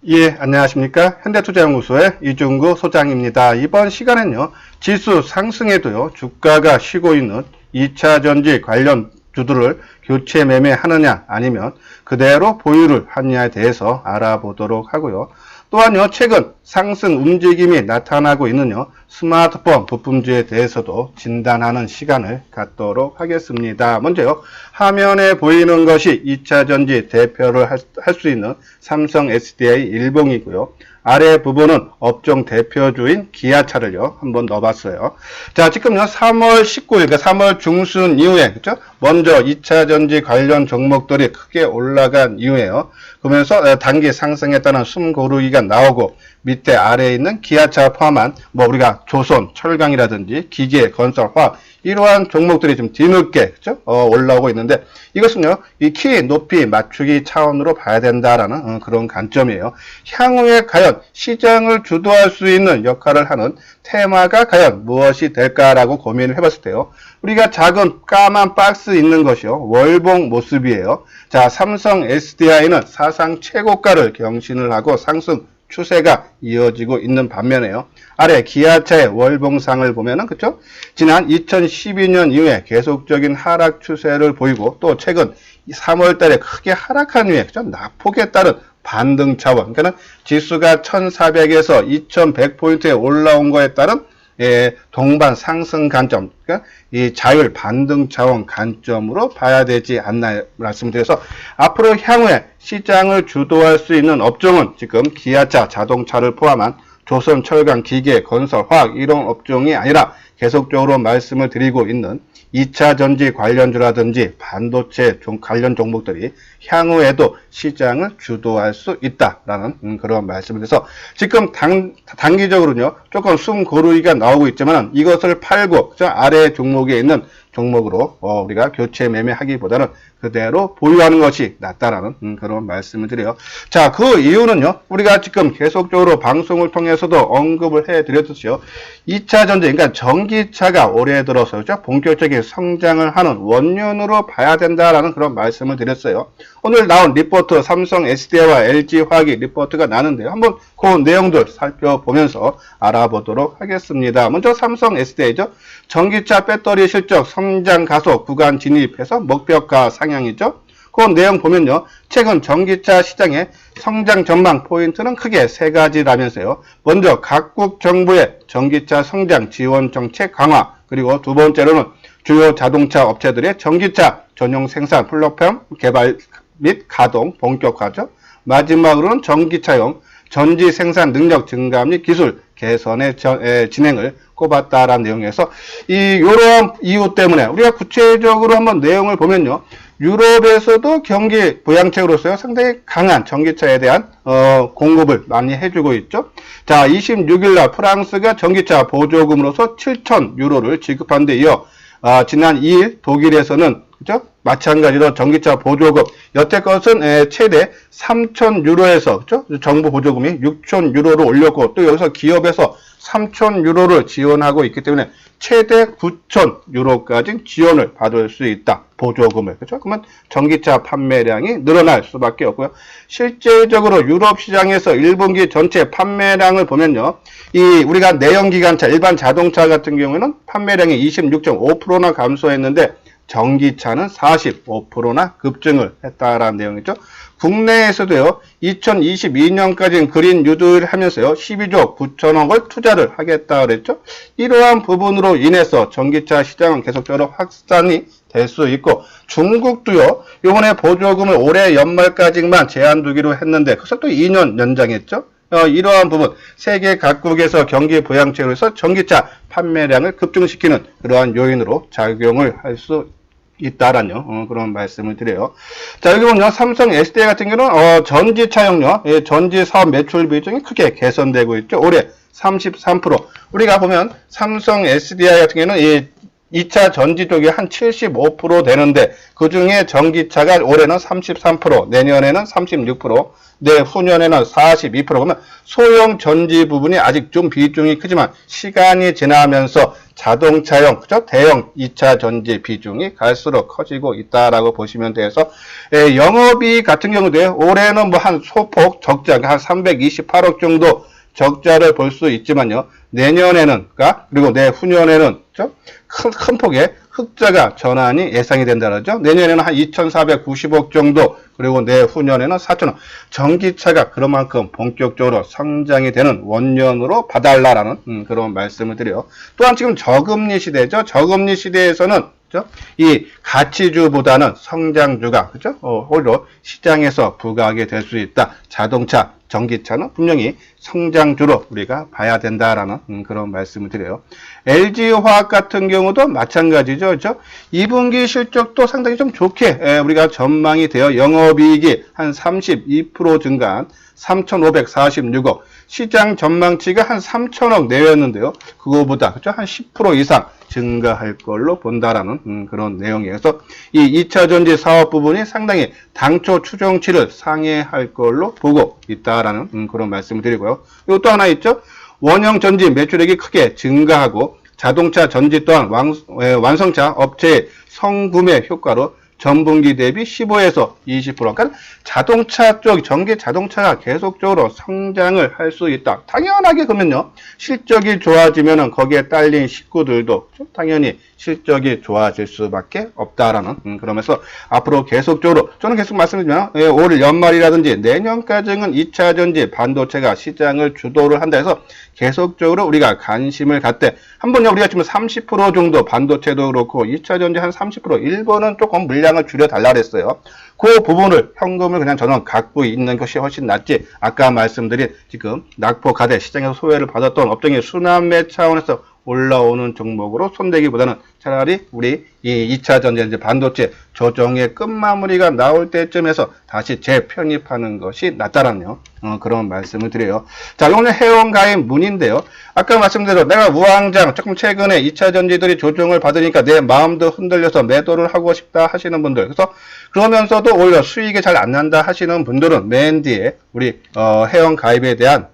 예, 안녕하십니까. 현대투자연구소의 이중구 소장입니다. 이번 시간엔요, 지수 상승에도요, 주가가 쉬고 있는 2차전지 관련 주들을 교체 매매하느냐, 아니면 그대로 보유를 하느냐에 대해서 알아보도록 하고요. 또한요, 최근 상승 움직임이 나타나고 있는요, 스마트폰 부품주에 대해서도 진단하는 시간을 갖도록 하겠습니다. 먼저요, 화면에 보이는 것이 2차전지 대표를 할 수 있는 삼성 SDI 일봉이고요. 아래 부분은 업종 대표주인 기아차를요, 한번 넣어봤어요. 자, 지금요, 3월 19일, 그러니까 3월 중순 이후에, 그죠? 먼저 2차전지 관련 종목들이 크게 올라간 이후에요. 그러면서 단기 상승했다는 숨고르기가 나오고, 밑에 아래에 있는 기아차 포함한, 우리가 조선, 철강이라든지 기계, 건설, 화학, 이러한 종목들이 좀 뒤늦게, 그죠? 올라오고 있는데, 이것은요, 이 키 높이 맞추기 차원으로 봐야 된다라는 그런 관점이에요. 향후에 과연 시장을 주도할 수 있는 역할을 하는 테마가 과연 무엇이 될까라고 고민을 해봤을 때요. 우리가 작은 까만 박스 있는 것이요. 월봉 모습이에요. 자, 삼성 SDI는 사상 최고가를 경신을 하고 상승 추세가 이어지고 있는 반면에요. 아래 기아차의 월봉상을 보면은, 그쵸? 지난 2012년 이후에 계속적인 하락 추세를 보이고, 또 최근 3월 달에 크게 하락한 후에, 그쵸? 낙폭에 따른 반등 차원. 그러니까 지수가 1400에서 2100포인트에 올라온 거에 따른 동반 상승 관점, 그러니까 이 자율 반등 차원 관점으로 봐야 되지 않나 말씀드려서 앞으로 향후에 시장을 주도할 수 있는 업종은 지금 기아차, 자동차를 포함한 조선, 철강, 기계, 건설, 화학 이런 업종이 아니라 계속적으로 말씀을 드리고 있는 2차 전지 관련주라든지 반도체 관련 종목들이 향후에도 시장을 주도할 수 있다라는 그런 말씀을 드려서 지금 단기적으로는요 조금 숨 고르기가 나오고 있지만 이것을 팔고 아래 종목에 있는 종목으로 우리가 교체 매매하기보다는 그대로 보유하는 것이 낫다라는 그런 말씀을 드려요. 자, 그 이유는요. 우리가 지금 계속적으로 방송을 통해서도 언급을 해드렸듯이요. 2차 전지, 그러니까 전기차가 올해 들어서 본격적인 성장을 하는 원년으로 봐야 된다라는 그런 말씀을 드렸어요. 오늘 나온 리포트 삼성 SDI와 LG화학이 리포트가 나는데요. 한번 그 내용들 살펴보면서 알아보도록 하겠습니다. 먼저 삼성 SDI죠. 전기차 배터리 실적 성장 가속 구간 진입해서 목표가 상향이죠. 그 내용 보면요. 최근 전기차 시장의 성장 전망 포인트는 크게 세 가지라면서요. 먼저 각국 정부의 전기차 성장 지원 정책 강화, 그리고 두 번째로는 주요 자동차 업체들의 전기차 전용 생산 플랫폼 개발 및 가동 본격화죠. 마지막으로는 전기차용 전지 생산 능력 증가 및 기술 개선의 진행을 꼽았다라는 내용에서 이러한 이유 때문에 우리가 구체적으로 한번 내용을 보면요. 유럽에서도 경기 부양책으로서요 상당히 강한 전기차에 대한 공급을 많이 해주고 있죠. 자, 26일 날 프랑스가 전기차 보조금으로서 7,000유로를 지급한 데 이어 지난 2일 독일에서는 그죠? 마찬가지로 전기차 보조금 여태껏은 최대 3,000유로에서 그죠? 정부 보조금이 6,000유로로 올렸고 또 여기서 기업에서 3,000유로를 지원하고 있기 때문에 최대 9,000유로까지 지원을 받을 수 있다. 보조금을. 그렇죠? 그러면 전기차 판매량이 늘어날 수밖에 없고요. 실제적으로 유럽 시장에서 1분기 전체 판매량을 보면요. 우리가 내연기관차, 일반 자동차 같은 경우에는 판매량이 26.5%나 감소했는데 전기차는 45%나 급증을 했다라는 내용이죠. 국내에서도요, 2022년까지는 그린 뉴딜을 하면서요, 12조 9천억을 투자를 하겠다 그랬죠. 이러한 부분으로 인해서 전기차 시장은 계속적으로 확산이 될 수 있고, 중국도요, 이번에 보조금을 올해 연말까지만 제한 두기로 했는데, 그래서 또 2년 연장했죠. 이러한 부분, 세계 각국에서 경기 부양책으로 해서 전기차 판매량을 급증시키는 그러한 요인으로 작용을 할 수 있다라는 그런 말씀을 드려요. 자, 여기 보면 삼성 SDI 같은 경우는 전지차용료, 전지 사업 매출 비중이 크게 개선되고 있죠. 올해 33%. 우리가 보면 삼성 SDI 같은 경우는 2차 전지 쪽이 한 75% 되는데 그중에 전기차가 올해는 33%, 내년에는 36%, 내후년에는 42%. 그러면 소형 전지 부분이 아직 좀 비중이 크지만 시간이 지나면서 자동차용, 그죠? 대형 2차 전지 비중이 갈수록 커지고 있다라고 보시면 돼서 영업이익 같은 경우도 올해는 뭐 한 소폭 적자, 한 328억 정도 적자를 볼 수 있지만요. 내년에는, 그리고 내후년에는 큰 폭의 흑자가 전환이 예상이 된다죠. 내년에는 한 2,490억 정도, 그리고 내후년에는 4,000억. 전기차가 그만큼 본격적으로 성장이 되는 원년으로 봐달라라는 그런 말씀을 드려요. 또한 지금 저금리 시대죠. 저금리 시대에서는 이 가치주보다는 성장주가 오히려 시장에서 부각이 될 수 있다. 자동차, 전기차는 분명히 성장주로 우리가 봐야 된다라는 그런 말씀을 드려요. LG화학 같은 경우도 마찬가지죠. 그렇죠? 2분기 실적도 상당히 좀 좋게 우리가 전망이 되어 영업이익이 한 32% 증가한 3,546억, 시장 전망치가 한 3,000억 내였는데요. 그거보다 한 10% 이상 증가할 걸로 본다라는 그런 내용이어서 이 2차 전지 사업 부분이 상당히 당초 추정치를 상회할 걸로 보고 있다라는 그런 말씀을 드리고요. 그리고 또 하나 있죠. 원형 전지 매출액이 크게 증가하고 자동차 전지 또한 완성차 업체의 성구매 효과로 전분기 대비 15에서 20%. 그러니까 자동차 쪽, 전기 자동차가 계속적으로 성장을 할 수 있다. 당연하게 그러면요. 실적이 좋아지면은 거기에 딸린 식구들도 당연히 실적이 좋아질 수밖에 없다라는 그러면서 앞으로 계속적으로 저는 계속 말씀드리면 올 연말이라든지 내년까지는 2차 전지 반도체가 시장을 주도를 한다 해서 계속적으로 우리가 관심을 갖되 한번요 우리가 지금 30% 정도 반도체도 그렇고 2차 전지 한 30% 일본은 조금 물량을 줄여달라 그랬어요. 그 부분을 현금을 그냥 저는 갖고 있는 것이 훨씬 낫지. 아까 말씀드린 지금 낙폭 가대 시장에서 소외를 받았던 업종의 순환매 차원에서 올라오는 종목으로 손대기보다는 차라리 우리 이 2차 전지 반도체 조정의 끝마무리가 나올 때쯤에서 다시 재편입하는 것이 낫다라는 그런 말씀을 드려요. 자, 오늘 회원가입 문인데요. 아까 말씀대로 내가 우왕장 조금 최근에 2차 전지들이 조정을 받으니까 내 마음도 흔들려서 매도를 하고 싶다 하시는 분들, 그래서 그러면서도 오히려 수익이 잘 안 난다 하시는 분들은 맨 뒤에 우리 회원 가입에 대한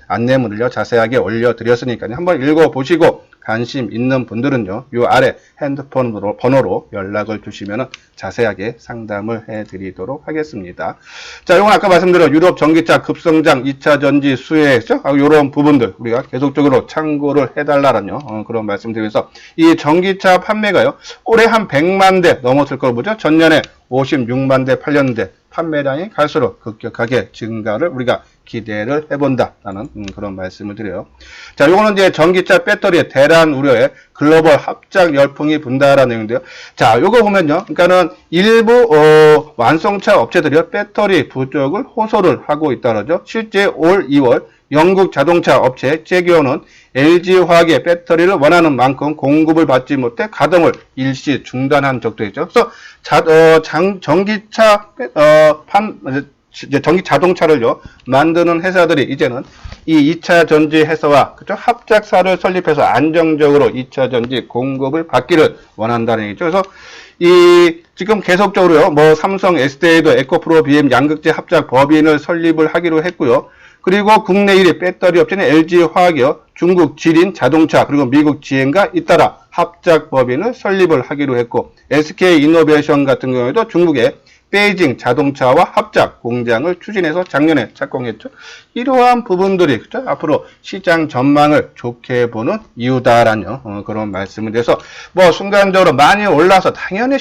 안내문을요 자세하게 올려드렸으니까요. 한번 읽어보시고 관심 있는 분들은요, 요 아래 핸드폰 번호로 연락을 주시면 자세하게 상담을 해드리도록 하겠습니다. 자, 이건 아까 말씀드린 유럽 전기차 급성장 2차 전지 수혜죠? 이런 부분들 우리가 계속적으로 참고를 해달라는 그런 말씀드리면서 이 전기차 판매가요, 올해 한 100만 대 넘었을 걸 보죠. 전년에 56만 대 팔렸는데 판매량이 갈수록 급격하게 증가를 우리가 기대를 해본다라는 그런 말씀을 드려요. 자, 요거는 이제 전기차 배터리의 대란 우려에 글로벌 합작 열풍이 분다라는 내용인데요. 자, 요거 보면요. 그러니까는 일부 완성차 업체들이 배터리 부족을 호소를 하고 있다라죠. 실제 올 2월 영국 자동차 업체 제기어는 LG화학의 배터리를 원하는 만큼 공급을 받지 못해 가동을 일시 중단한 적도 있죠. 그래서 전기차 전기 자동차를요 만드는 회사들이 이제는 이 2차 전지 회사와 합작사를 설립해서 안정적으로 2차 전지 공급을 받기를 원한다는 얘기죠. 그래서 이 지금 계속적으로요 뭐 삼성 SDI도 에코프로 BM 양극재 합작 법인을 설립을 하기로 했고요. 그리고 국내 1위 배터리 업체는 LG화학이요, 중국 지린 자동차, 그리고 미국 GM과 잇따라 합작 법인을 설립을 하기로 했고, SK이노베이션 같은 경우에도 중국의 베이징 자동차와 합작 공장을 추진해서 작년에 착공했죠. 이러한 부분들이 앞으로 시장 전망을 좋게 보는 이유다라는 그런 말씀을 드려서 뭐 순간적으로 많이 올라서 당연히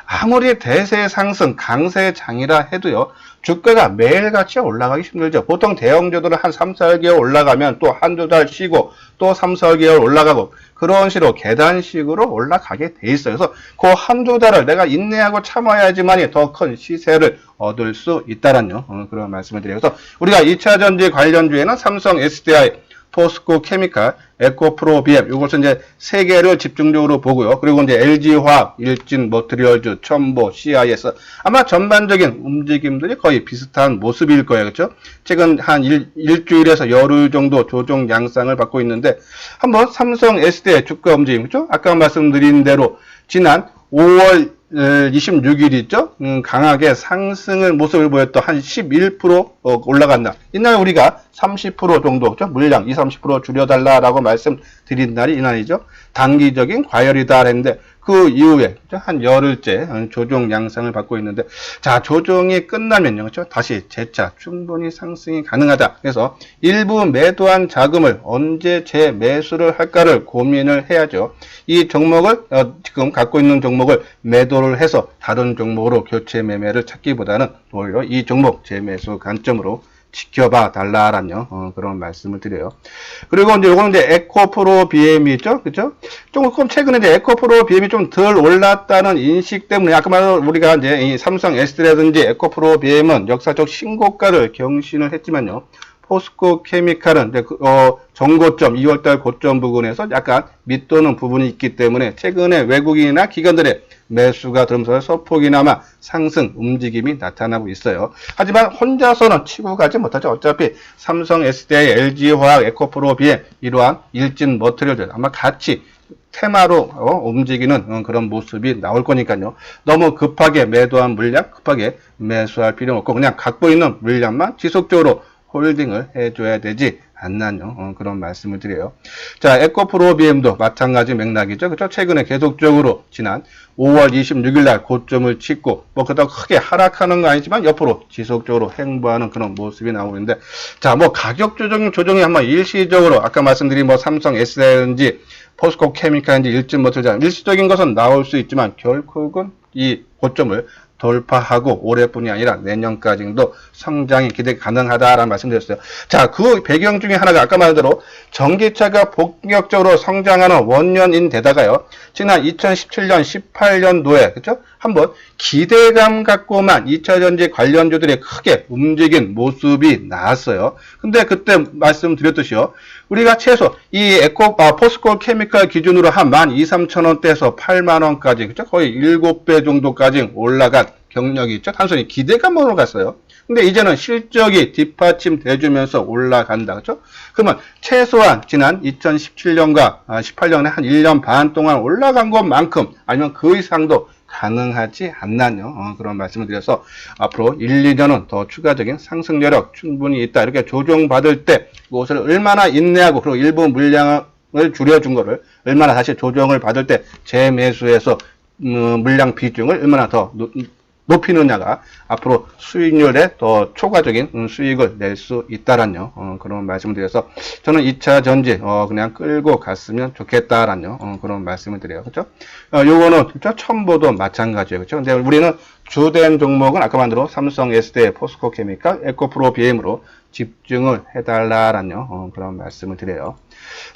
아무리 대세 상승 강세장이라 해도요. 주가가 매일같이 올라가기 힘들죠. 보통 대형주들은 한 3, 4개월 올라가면 또 한두 달 쉬고 또 3, 4개월 올라가고 그런 식으로 계단식으로 올라가게 돼 있어요. 그래서 그 한두 달을 내가 인내하고 참아야지만이 더 큰 시세를 얻을 수 있다라는 그런 말씀을 드려요. 그래서 우리가 2차 전지 관련주에는 삼성 SDI, 포스코 케미칼, 에코프로 BM, 이것은 이제 세 개를 집중적으로 보고요. 그리고 이제 LG화학, 일진 머티리얼즈, 첨보, CIS. 아마 전반적인 움직임들이 거의 비슷한 모습일 거예요. 그렇죠? 최근 한 일주일에서 열흘 정도 조정 양상을 받고 있는데, 한번 삼성 SDI 주가 움직임, 그렇죠? 아까 말씀드린 대로 지난 5월 26일 있죠? 강하게 상승을 모습을 보였던 한 11% 올라간다. 이날 우리가 30% 정도, 그죠? 물량 20-30% 줄여달라라고 말씀드린 날이 이날이죠. 단기적인 과열이다 했는데 그 이후에 한 열흘째 조정 양상을 받고 있는데, 자, 조정이 끝나면요, 그렇죠? 다시 재차 충분히 상승이 가능하다. 그래서 일부 매도한 자금을 언제 재매수를 할까를 고민을 해야죠. 이 종목을 지금 갖고 있는 종목을 매도를 해서 다른 종목으로 교체 매매를 찾기보다는 오히려 이 종목 재매수 관점으로 지켜봐 달라라는 그런 말씀을 드려요. 그리고 이제 요거는 이제 에코프로 BM이 있죠, 그죠? 조금 최근에 이제 에코프로 BM이 좀 덜 올랐다는 인식 때문에 아까 말한 우리가 이제 이 삼성 S라든지 에코프로 BM은 역사적 신고가를 경신을 했지만요. 포스코 케미칼은 이제 정고점 2월달 고점 부근에서 약간 밑도는 부분이 있기 때문에 최근에 외국인이나 기관들의 매수가 들어오면서 소폭이나마 상승 움직임이 나타나고 있어요. 하지만 혼자서는 치고 가지 못하죠. 어차피 삼성 SDI, LG화학, 에코프로 BM 이러한 일진 머티리얼들 아마 같이 테마로 움직이는 그런 모습이 나올 거니까요. 너무 급하게 매도한 물량 급하게 매수할 필요는 없고 그냥 갖고 있는 물량만 지속적으로 홀딩을 해줘야 되지 않나요? 그런 말씀을 드려요. 자, 에코프로 BM도 마찬가지 맥락이죠. 그렇죠? 최근에 계속적으로 지난 5월 26일 날 고점을 찍고 그렇다고 크게 하락하는 거 아니지만 옆으로 지속적으로 행보하는 그런 모습이 나오고 있는데, 자, 가격 조정이 한번 일시적으로 아까 말씀드린 삼성 SL인지 포스코 케미칼인지 일진 머티리얼 일시적인 것은 나올 수 있지만 결국은 이 고점을 돌파하고 올해뿐이 아니라 내년까지도 성장이 기대 가능하다라는 말씀드렸어요. 자, 그 배경 중에 하나가 아까 말한 대로 전기차가 본격적으로 성장하는 원년인데다가요. 지난 2017년, 18년도에 그렇죠? 한번 기대감 갖고만 2차 전지 관련주들이 크게 움직인 모습이 나왔어요. 근데 그때 말씀드렸듯이요. 우리가 최소 이 포스코 케미칼 기준으로 한 12,000~13,000원대에서 8만원까지 그렇죠? 거의 7배 정도까지 올라간 경력이 있죠. 단순히 기대감으로 갔어요. 근데 이제는 실적이 뒷받침돼 주면서 올라간다. 그렇죠? 그러면 최소한 지난 2017년과 18년에 한 1년 반 동안 올라간 것만큼 아니면 그 이상도 가능하지 않나요? 그런 말씀을 드려서 앞으로 1~2년은 더 추가적인 상승 여력 충분히 있다. 이렇게 조정받을 때 그것을 얼마나 인내하고 그리고 일부 물량을 줄여준 거를 얼마나 다시 조정을 받을 때 재매수해서 물량 비중을 얼마나 더 높이느냐가 앞으로 수익률에 더 초과적인 수익을 낼 수 있다라는 그런 말씀을 드려서 저는 2차 전지 그냥 끌고 갔으면 좋겠다라는 그런 말씀을 드려요. 그렇죠? 요거는 진짜 첨보도 마찬가지예요. 그렇죠? 근데 우리는 주된 종목은 아까 말한 대로 삼성 SDI, 포스코 케미칼, 에코프로 BM으로 집중을 해달라라는 그런 말씀을 드려요.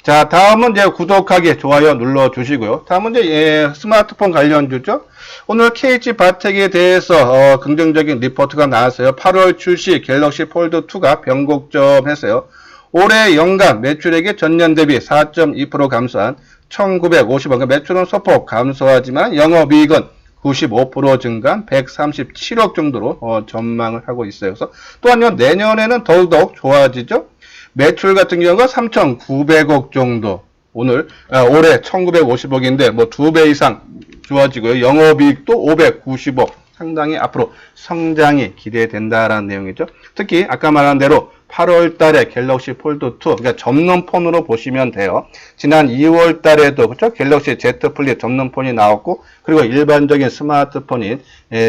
자, 다음은 이제 구독하기, 좋아요 눌러주시고요. 다음은 이제 스마트폰 관련주죠. 오늘 KH 바텍에 대해서 긍정적인 리포트가 나왔어요. 8월 출시 갤럭시 폴드2가 변곡점 했어요. 올해 연간 매출액이 전년 대비 4.2% 감소한 1,950원. 매출은 소폭 감소하지만 영업이익은 95% 증가한 137억 정도로 전망을 하고 있어요. 그래서 또한요, 내년에는 더욱더욱 좋아지죠. 매출 같은 경우가 3,900억 정도. 올해 1,950억인데 2배 이상 좋아지고요. 영업이익도 590억. 상당히 앞으로 성장이 기대된다라는 내용이죠. 특히 아까 말한 대로 8월 달에 갤럭시 폴드2, 그러니까 접는 폰으로 보시면 돼요. 지난 2월 달에도 그렇죠? 갤럭시 Z 플립 접는 폰이 나왔고, 그리고 일반적인 스마트폰인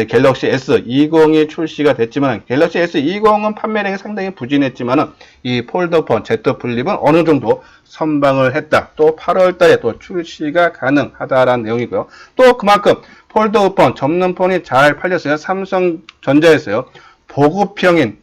갤럭시 S20이 출시가 됐지만, 갤럭시 S20은 판매량이 상당히 부진했지만, 이 폴더폰 Z 플립은 어느 정도 선방을 했다. 또 8월 달에 또 출시가 가능하다라는 내용이고요. 또 그만큼 폴더폰 접는 폰이 잘 팔렸어요. 삼성전자에서요. 보급형인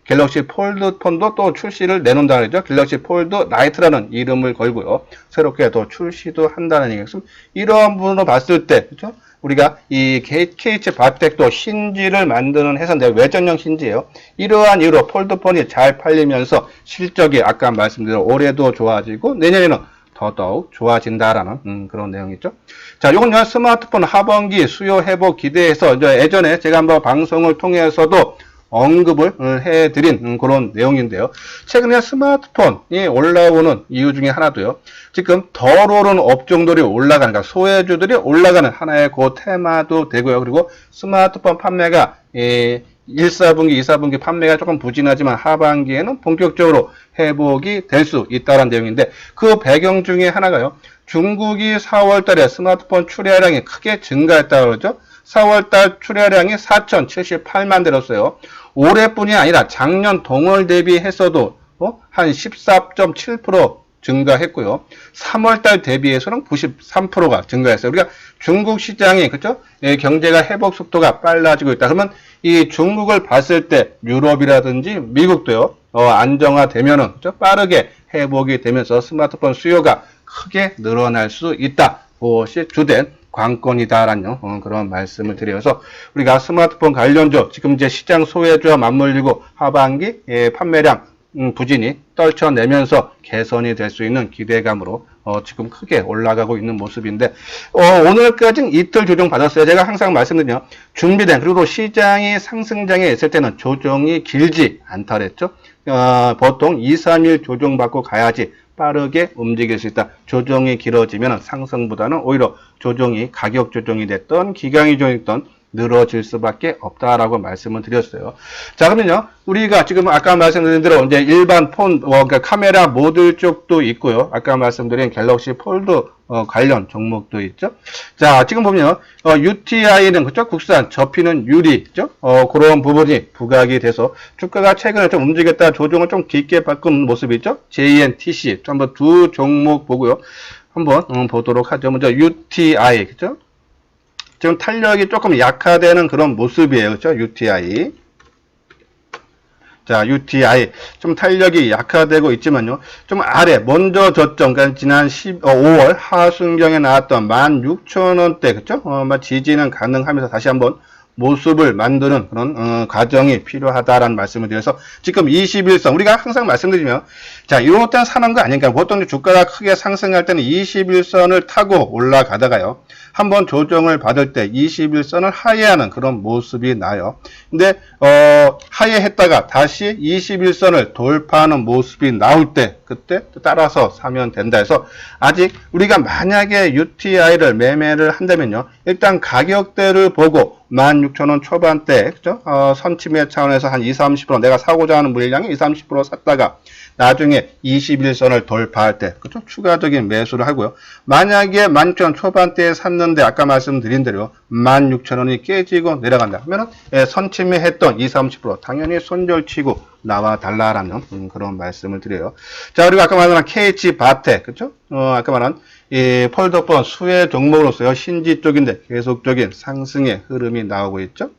갤럭시 폴드 폰도 또 출시를 내놓는다 그러죠. 갤럭시 폴드 라이트라는 이름을 걸고요. 새롭게 또 출시도 한다는 얘기겠습니다. 이러한 부분으로 봤을 때, 그렇죠? 우리가 이 KH 바텍도 힌지를 만드는 회사인데 외전용 힌지예요. 이러한 이유로 폴드폰이 잘 팔리면서 실적이 아까 말씀드린 올해도 좋아지고 내년에는 더더욱 좋아진다라는 그런 내용이죠. 자, 요건요 스마트폰 하반기 수요 회복 기대해서 예전에 제가 한번 방송을 통해서도 언급을 해드린 그런 내용인데요. 최근에 스마트폰이 올라오는 이유 중에 하나도요. 지금 덜 오른 업종들이 올라가는, 그러니까 소외주들이 올라가는 하나의 그 테마도 되고요. 그리고 스마트폰 판매가 1, 4분기, 2, 4분기 판매가 조금 부진하지만 하반기에는 본격적으로 회복이 될 수 있다는 내용인데 그 배경 중에 하나가요. 중국이 4월 달에 스마트폰 출하량이 크게 증가했다고 그러죠. 4월달 출하량이 4,078만 대였어요. 올해뿐이 아니라 작년 동월 대비해서도 한 14.7% 증가했고요. 3월달 대비해서는 93%가 증가했어요. 우리가 중국 시장이 그렇죠? 경제가 회복 속도가 빨라지고 있다. 그러면 이 중국을 봤을 때 유럽이라든지 미국도요. 안정화되면은 그렇죠? 빠르게 회복이 되면서 스마트폰 수요가 크게 늘어날 수 있다. 그것이 주된 관건이다라는 그런 말씀을 드려서 우리가 스마트폰 관련주 지금 이제 시장 소외주와 맞물리고 하반기 판매량 부진이 떨쳐내면서 개선이 될 수 있는 기대감으로 지금 크게 올라가고 있는 모습인데 오늘까지는 이틀 조정 받았어요. 제가 항상 말씀드리죠. 준비된 그리고 시장이 상승장에 있을 때는 조정이 길지 않다 그랬죠. 보통 2, 3일 조정받고 가야지 빠르게 움직일 수 있다. 조정이 길어지면 상승보다는 오히려 조정이 가격 조정이 됐던 기간이 조정했던 늘어질 수밖에 없다라고 말씀을 드렸어요. 자, 그러면요, 우리가 지금 아까 말씀드린 대로 이제 일반 폰, 그러니까 카메라 모듈 쪽도 있고요. 아까 말씀드린 갤럭시 폴드 관련 종목도 있죠. 자, 지금 보면 UTI는 그죠? 국산 접히는 유리죠. 그런 부분이 부각이 돼서 주가가 최근에 좀 움직였다 조정을 좀 깊게 바꾼 모습이죠. JNTC 한번 두 종목 보고요. 한번 보도록 하죠. 먼저 UTI 그죠? 지금 탄력이 조금 약화되는 그런 모습이에요. 그렇죠? UTI. 자, UTI. 좀 탄력이 약화되고 있지만요. 좀 아래, 먼저 저점, 그러니까 지난 5월 하순경에 나왔던 16,000원대, 그쵸? 지지는 가능하면서 다시 한번 모습을 만드는 그런 과정이 필요하다라는 말씀을 드려서 지금 21선 우리가 항상 말씀드리면 자 이런 때 사는 거 아닌가 보통 주가가 크게 상승할 때는 21선을 타고 올라가다가요 한번 조정을 받을 때 21선을 하회하는 그런 모습이 나요. 근데 하회했다가 다시 21선을 돌파하는 모습이 나올 때 그때 따라서 사면 된다 해서 아직 우리가 만약에 UTI를 매매를 한다면요 일단 가격대를 보고 16,000원 초반대 그죠? 선침해 차원에서 한 20-30% 내가 사고자 하는 물량이 20-30% 샀다가 나중에 21선을 돌파할 때 그죠? 추가적인 매수를 하고요. 만약에 16,000원 초반대에 샀는데 아까 말씀드린 대로 16,000원이 깨지고 내려간다 하면은 선침해 했던 20-30% 당연히 손절치고 나와 달라라는 그런 말씀을 드려요. 자, 그리고 아까 말한 KH 바텍 그죠? 아까 말한 이 폴더폰 수혜 종목으로서요 신지 쪽인데 계속적인 상승의 흐름이 나오고 있죠.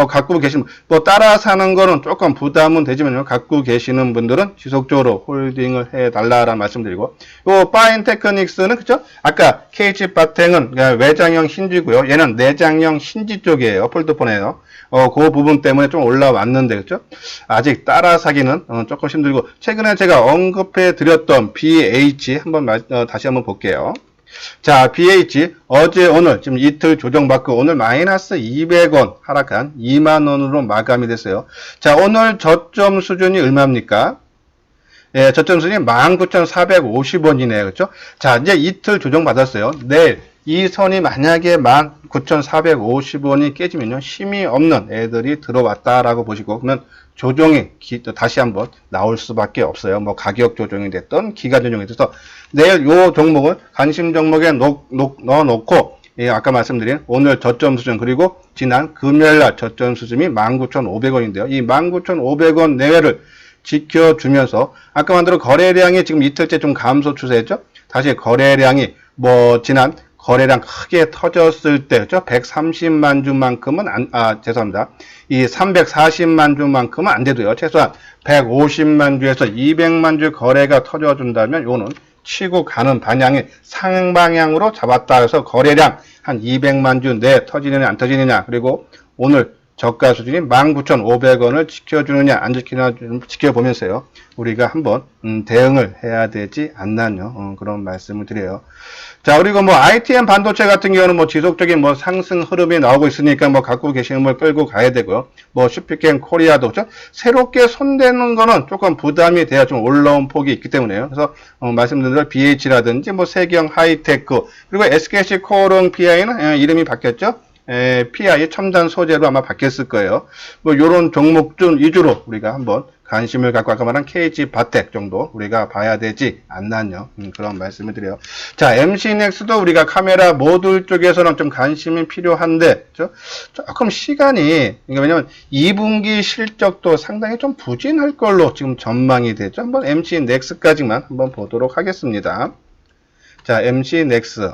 갖고 계시는 따라 사는 거는 조금 부담은 되지만요 갖고 계시는 분들은 지속적으로 홀딩을 해 달라라는 말씀드리고 요 파인테크닉스는 그죠? 아까 KH 바텍은 외장형 힌지고요 얘는 내장형 힌지 쪽이에요 폴더폰에요. 그 부분 때문에 좀 올라왔는데 그죠? 아직 따라 사기는 조금 힘들고 최근에 제가 언급해 드렸던 BH 다시 한번 볼게요. 자, BH 어제 오늘 지금 이틀 조정받고 오늘 마이너스 200원 하락한 2만원으로 마감이 됐어요. 자, 오늘 저점 수준이 얼마입니까? 예, 저점 수준이 19,450원이네요. 그렇죠? 자, 이제 이틀 조정받았어요. 내일 이 선이 만약에 19,450원이 깨지면요. 힘이 없는 애들이 들어왔다라고 보시고 그러면 조정이 다시 한번 나올 수밖에 없어요. 가격 조정이 됐던 기간 조정이 돼서 내일 요 종목을 관심 종목에 넣어놓고 예, 아까 말씀드린 오늘 저점 수준 그리고 지난 금요일날 저점 수준이 19,500원인데요. 이 19,500원 내외를 지켜주면서 아까 만들어 거래량이 지금 이틀째 좀 감소 추세죠. 다시 거래량이 지난 거래량 크게 터졌을 때, 그죠? 130만 주만큼은 죄송합니다. 이 340만 주만큼은 안 돼도요. 최소한 150만 주에서 200만 주 거래가 터져준다면 요거는 치고 가는 방향이 상방향으로 잡았다 해서 거래량 한 200만 주 내에 터지느냐 안 터지느냐, 그리고 오늘 저가 수준이 19,500원을 지켜주느냐 안 지키느냐 좀 지켜보면서요, 우리가 한번 대응을 해야 되지 않나요? 그런 말씀을 드려요. 자, 그리고 뭐 ITM 반도체 같은 경우는 뭐 지속적인 뭐 상승 흐름이 나오고 있으니까 뭐 갖고 계시는 걸 끌고 가야 되고요. 뭐 슈피캠 코리아도 그렇죠? 새롭게 손대는 거는 조금 부담이 돼야 좀 올라온 폭이 있기 때문에요. 그래서 말씀드린 대로 BH라든지 뭐 세경 하이테크, 그리고 SKC 코오롱 PI는 이름이 바뀌었죠? PI 첨단 소재로 아마 바뀌었을 거예요. 뭐 요런 종목들 위주로 우리가 한번 관심을 갖고 아까 말한 KG 바텍 정도 우리가 봐야 되지 않나요? 그런 말씀을 드려요. 자, MC넥스도 우리가 카메라 모듈 쪽에서는 좀 관심이 필요한데, 조금 시간이, 왜냐면 2분기 실적도 상당히 좀 부진할 걸로 지금 전망이 되죠. 한번 MC넥스까지만 한번 보도록 하겠습니다. 자, MC넥스.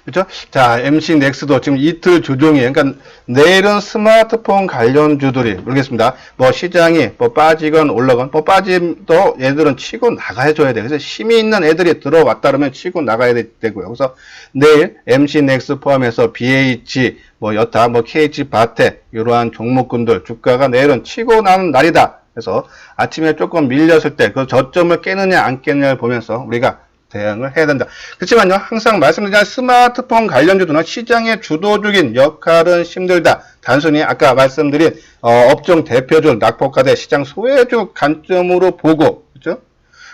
그죠? 자, MC넥스도 지금 이틀 조정이에요. 그러니까 내일은 스마트폰 관련주들이 모르겠습니다. 뭐 시장이 뭐 빠지건 올라건 뭐 빠짐도 얘들은 치고 나가줘야 돼요. 그래서 힘이 있는 애들이 들어왔다 그러면 치고 나가야 되고요. 그래서 내일 MC넥스 포함해서 BH 뭐 여타 뭐 KG 바텍 이러한 종목군들 주가가 내일은 치고 나는 날이다. 그래서 아침에 조금 밀렸을 때 그 저점을 깨느냐 안 깨느냐를 보면서 우리가 대응을 해야 된다. 그렇지만요, 항상 말씀드린 스마트폰 관련주들은 시장의 주도적인 역할은 힘들다. 단순히 아까 말씀드린 업종 대표주 낙폭과대 시장 소외주 관점으로 보고, 그렇죠?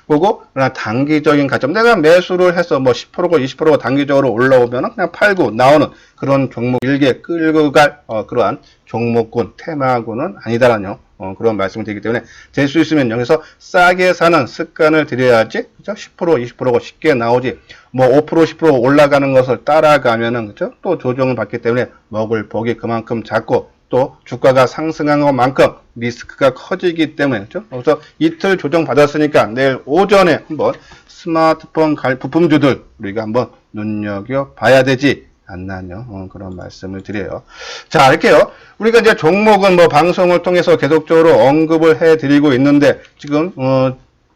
보고 그냥 단기적인 관점, 내가 매수를 해서 뭐 10%고 20%가 단기적으로 올라오면 그냥 팔고 나오는 그런 종목 일개 끌고 갈 그러한 종목군 테마군은 아니다라는 그런 말씀을 드리기 때문에 될 수 있으면 여기서 싸게 사는 습관을 들여야지, 그죠? 10% 20%가 쉽게 나오지 뭐 5% 10% 올라가는 것을 따라가면은, 그죠? 또 조정을 받기 때문에 먹을 복이 그만큼 작고 또 주가가 상승한 것만큼 리스크가 커지기 때문에, 그렇죠? 그래서 이틀 조정 받았으니까 내일 오전에 한번 스마트폰 부품주들 우리가 한번 눈여겨봐야 되지 않나요? 그런 말씀을 드려요. 자, 이렇게요. 우리가 이제 종목은 뭐 방송을 통해서 계속적으로 언급을 해드리고 있는데 지금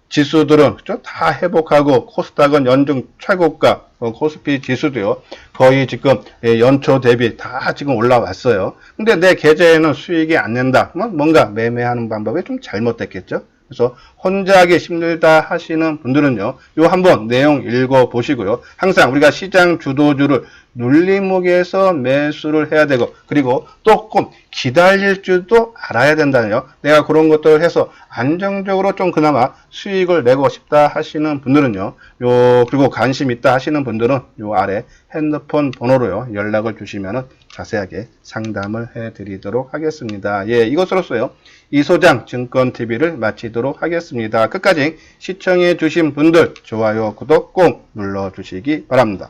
지수들은, 그렇죠? 다 회복하고 코스닥은 연중 최고가, 코스피 지수도요, 거의 지금 연초 대비 다 지금 올라왔어요. 근데 내 계좌에는 수익이 안 낸다. 뭔가 매매하는 방법이 좀 잘못됐겠죠? 그래서 혼자 하기 힘들다 하시는 분들은요, 요 한번 내용 읽어 보시고요. 항상 우리가 시장 주도주를 눌림목에서 매수를 해야 되고, 그리고 또 꼭 기다릴 줄도 알아야 된다네요. 내가 그런 것들을 해서 안정적으로 좀 그나마 수익을 내고 싶다 하시는 분들은요, 그리고 관심 있다 하시는 분들은 요 아래 핸드폰 번호로요, 연락을 주시면은 자세하게 상담을 해 드리도록 하겠습니다. 예, 이것으로써요, 이소장 증권TV를 마치도록 하겠습니다. 끝까지 시청해 주신 분들 좋아요, 구독 꼭 눌러 주시기 바랍니다.